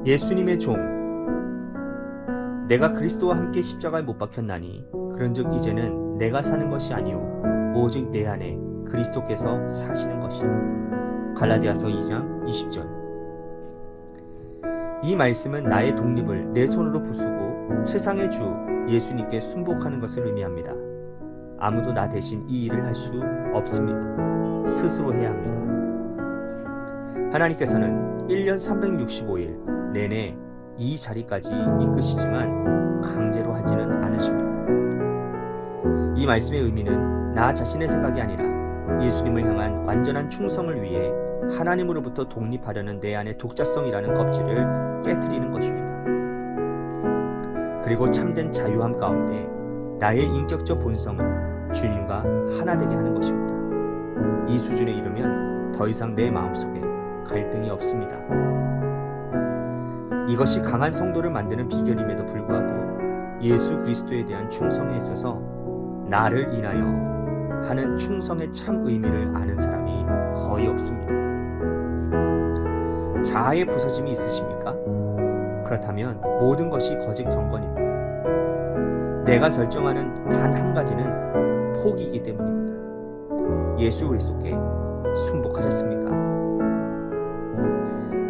예수님의 종. 내가 그리스도와 함께 십자가에 못 박혔나니 그런즉 이제는 내가 사는 것이 아니요 오직 내 안에 그리스도께서 사시는 것이라. 갈라디아서 2장 20절. 이 말씀은 나의 독립을 내 손으로 부수고 세상의 주 예수님께 순복하는 것을 의미합니다. 아무도 나 대신 이 일을 할 수 없습니다. 스스로 해야 합니다. 하나님께서는 1년 365일 내내 이 자리까지 이끄시지만 강제로 하지는 않으십니다. 이 말씀의 의미는 나 자신의 생각이 아니라 예수님을 향한 완전한 충성을 위해 하나님으로부터 독립하려는 내 안의 독자성이라는 겁질을 깨트리는 것입니다. 그리고 참된 자유함 가운데 나의 인격적 본성을 주님과 하나 되게 하는 것입니다. 이 수준에 이르면 더 이상 내 마음속에 갈등이 없습니다. 이것이 강한 성도를 만드는 비결임에도 불구하고 예수 그리스도에 대한 충성에 있어서 나를 인하여 하는 충성의 참 의미를 아는 사람이 거의 없습니다. 자아의 부서짐이 있으십니까? 그렇다면 모든 것이 거짓 경건입니다. 내가 결정하는 단 한 가지는 포기이기 때문입니다. 예수 그리스도께 순복하셨습니까?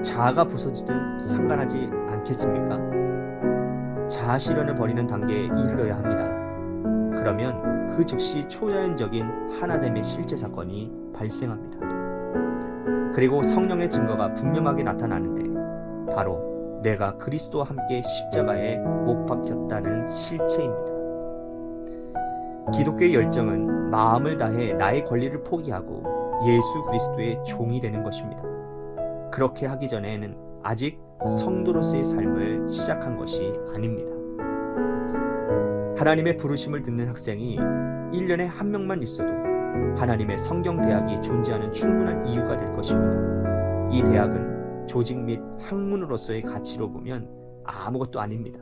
자아가 부서지든 상관하지 않겠습니까? 자아 실현을 버리는 단계에 이르러야 합니다. 그러면 그 즉시 초자연적인 하나됨의 실제 사건이 발생합니다. 그리고 성령의 증거가 분명하게 나타나는데 바로 내가 그리스도와 함께 십자가에 못 박혔다는 실체입니다. 기독교의 열정은 마음을 다해 나의 권리를 포기하고 예수 그리스도의 종이 되는 것입니다. 그렇게 하기 전에는 아직 성도로서의 삶을 시작한 것이 아닙니다. 하나님의 부르심을 듣는 학생이 1년에 한 명만 있어도 하나님의 성경 대학이 존재하는 충분한 이유가 될 것입니다. 이 대학은 조직 및 학문으로서의 가치로 보면 아무것도 아닙니다.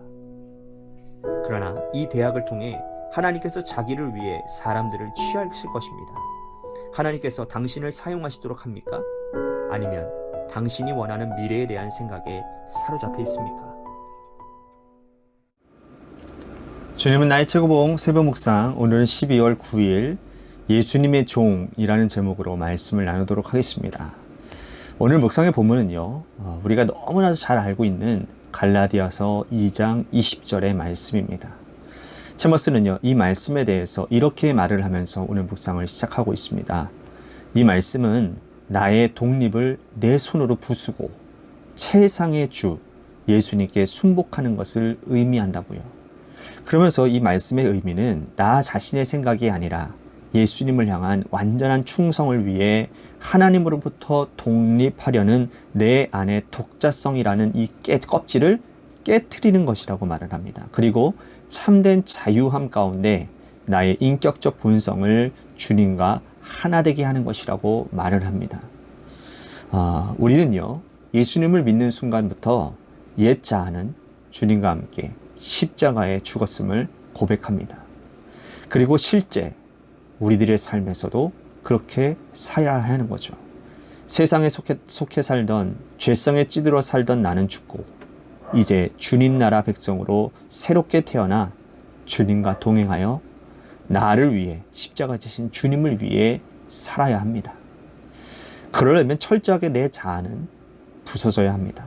그러나 이 대학을 통해 하나님께서 자기를 위해 사람들을 취하실 것입니다. 하나님께서 당신을 사용하시도록 합니까? 아니면 당신이 원하는 미래에 대한 생각에 사로잡혀 있습니까? 주님은 나의 최고봉 새벽 묵상, 오늘은 12월 9일 예수님의 종이라는 제목으로 말씀을 나누도록 하겠습니다. 오늘 묵상의 본문은요, 우리가 너무나도 잘 알고 있는 갈라디아서 2장 20절의 말씀입니다. 체머스는요, 이 말씀에 대해서 이렇게 말을 하면서 오늘 묵상을 시작하고 있습니다. 이 말씀은 나의 독립을 내 손으로 부수고 세상의 주 예수님께 순복하는 것을 의미한다고요. 그러면서 이 말씀의 의미는 나 자신의 생각이 아니라 예수님을 향한 완전한 충성을 위해 하나님으로부터 독립하려는 내 안의 독자성이라는 이 껍질을 깨트리는 것이라고 말을 합니다. 그리고 참된 자유함 가운데 나의 인격적 본성을 주님과 하나 되게 하는 것이라고 말을 합니다. 우리는요, 예수님을 믿는 순간부터 옛 자아는 주님과 함께 십자가에 죽었음을 고백합니다. 그리고 실제 우리들의 삶에서도 그렇게 살아야 하는 거죠. 세상에 속해 살던, 죄성에 찌들어 살던 나는 죽고 이제 주님 나라 백성으로 새롭게 태어나 주님과 동행하여 나를 위해 십자가 지신 주님을 위해 살아야 합니다. 그러려면 철저하게 내 자아는 부서져야 합니다.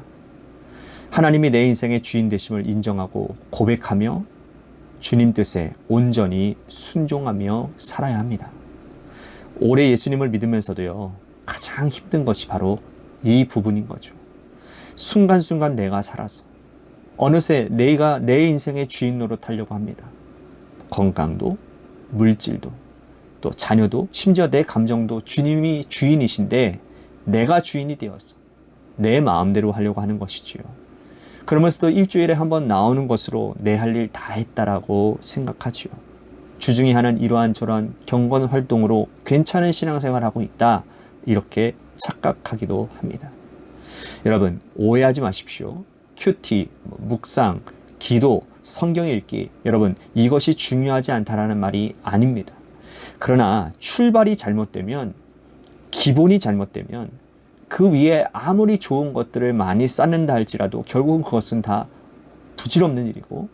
하나님이 내 인생의 주인 되심을 인정하고 고백하며 주님 뜻에 온전히 순종하며 살아야 합니다. 오래 예수님을 믿으면서도요, 가장 힘든 것이 바로 이 부분인 거죠. 순간순간 내가 살아서 어느새 내가 내 인생의 주인 노릇하려고 합니다. 건강도, 물질도, 또 자녀도, 심지어 내 감정도 주님이 주인이신데 내가 주인이 되어서 내 마음대로 하려고 하는 것이지요. 그러면서도 일주일에 한 번 나오는 것으로 내 할 일 다 했다라고 생각하지요. 주중에 하는 이러한 저러한 경건 활동으로 괜찮은 신앙생활을 하고 있다, 이렇게 착각하기도 합니다. 여러분, 오해하지 마십시오. 큐티, 묵상, 기도, 성경 읽기, 여러분, 이것이 중요하지 않다라는 말이 아닙니다. 그러나 출발이 잘못되면, 기본이 잘못되면 그 위에 아무리 좋은 것들을 많이 쌓는다 할지라도 결국은 그것은 다 부질없는 일이고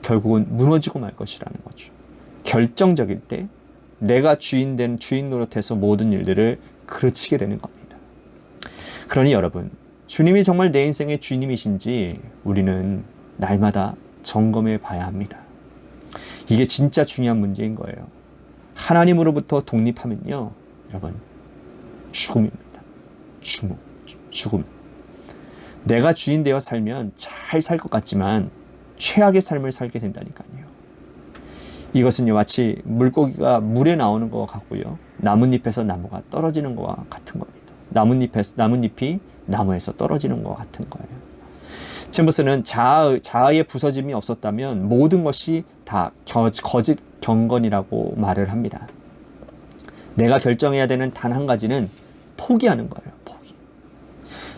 결국은 무너지고 말 것이라는 거죠. 결정적일 때 내가 주인 노릇해서 모든 일들을 그르치게 되는 겁니다. 그러니 여러분, 주님이 정말 내 인생의 주님이신지 우리는 날마다 점검해 봐야 합니다. 이게 진짜 중요한 문제인 거예요. 하나님으로부터 독립하면요, 여러분, 죽음입니다. 죽음. 내가 주인 되어 살면 잘 살 것 같지만 최악의 삶을 살게 된다니까요. 이것은요, 마치 물고기가 물에 나오는 것과 같고요, 나뭇잎에서 나무가 떨어지는 것과 같은 겁니다. 나뭇잎이 나무에서 떨어지는 것과 같은 거예요. 챔버스는 자아의 부서짐이 없었다면 모든 것이 다 거짓 경건이라고 말을 합니다. 내가 결정해야 되는 단 한 가지는 포기하는 거예요. 포기.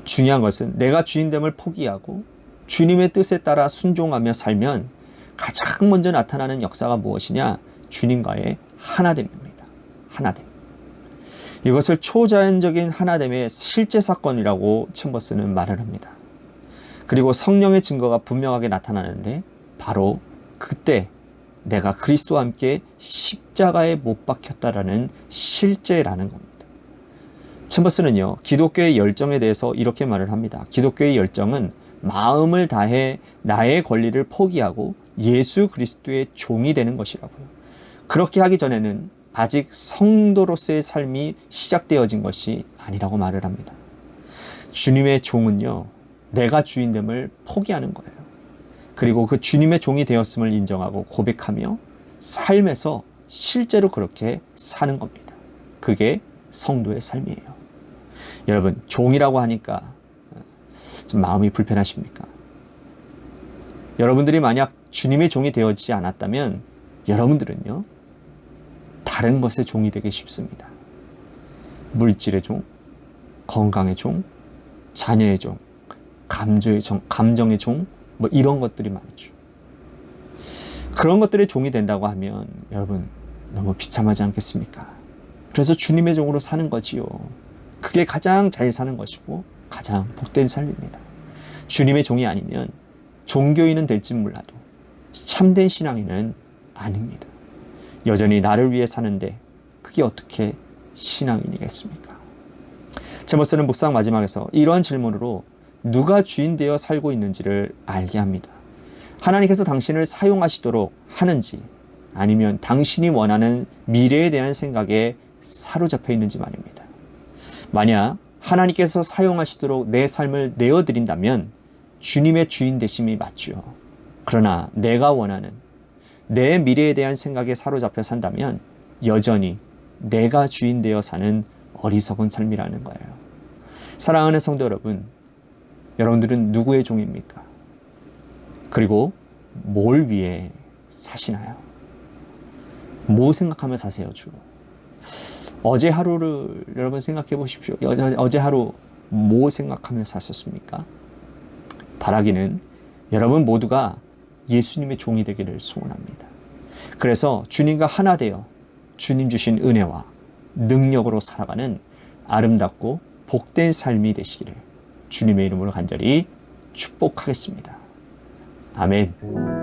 중요한 것은 내가 주인됨을 포기하고 주님의 뜻에 따라 순종하며 살면 가장 먼저 나타나는 역사가 무엇이냐? 주님과의 하나됨입니다. 하나됨. 이것을 초자연적인 하나됨의 실제 사건이라고 챔버스는 말을 합니다. 그리고 성령의 증거가 분명하게 나타나는데 바로 그때 내가 그리스도와 함께 십자가에 못 박혔다라는 실제라는 겁니다. 챔버스는요, 기독교의 열정에 대해서 이렇게 말을 합니다. 기독교의 열정은 마음을 다해 나의 권리를 포기하고 예수 그리스도의 종이 되는 것이라고요. 그렇게 하기 전에는 아직 성도로서의 삶이 시작되어진 것이 아니라고 말을 합니다. 주님의 종은요, 내가 주인됨을 포기하는 거예요. 그리고 그 주님의 종이 되었음을 인정하고 고백하며 삶에서 실제로 그렇게 사는 겁니다. 그게 성도의 삶이에요. 여러분, 종이라고 하니까 좀 마음이 불편하십니까? 여러분들이 만약 주님의 종이 되어지지 않았다면 여러분들은요, 다른 것의 종이 되기 쉽습니다. 물질의 종, 건강의 종, 자녀의 종, 감정의 종, 뭐 이런 것들이 많죠. 그런 것들의 종이 된다고 하면 여러분 너무 비참하지 않겠습니까? 그래서 주님의 종으로 사는 거지요. 그게 가장 잘 사는 것이고 가장 복된 삶입니다. 주님의 종이 아니면 종교인은 될지 몰라도 참된 신앙인은 아닙니다. 여전히 나를 위해 사는데 그게 어떻게 신앙인이겠습니까? 제모스는 묵상 마지막에서 이러한 질문으로 누가 주인 되어 살고 있는지를 알게 합니다. 하나님께서 당신을 사용하시도록 하는지 아니면 당신이 원하는 미래에 대한 생각에 사로잡혀 있는지 말입니다. 만약 하나님께서 사용하시도록 내 삶을 내어드린다면 주님의 주인 되심이 맞죠. 그러나 내가 원하는 내 미래에 대한 생각에 사로잡혀 산다면 여전히 내가 주인 되어 사는 어리석은 삶이라는 거예요. 사랑하는 성도 여러분, 여러분들은 누구의 종입니까? 그리고 뭘 위해 사시나요? 뭐 생각하며 사세요, 주로? 어제 하루를 여러분 생각해 보십시오. 어제 하루 뭐 생각하며 사셨습니까? 바라기는 여러분 모두가 예수님의 종이 되기를 소원합니다. 그래서 주님과 하나 되어 주님 주신 은혜와 능력으로 살아가는 아름답고 복된 삶이 되시기를 주님의 이름으로 간절히 축복하겠습니다. 아멘.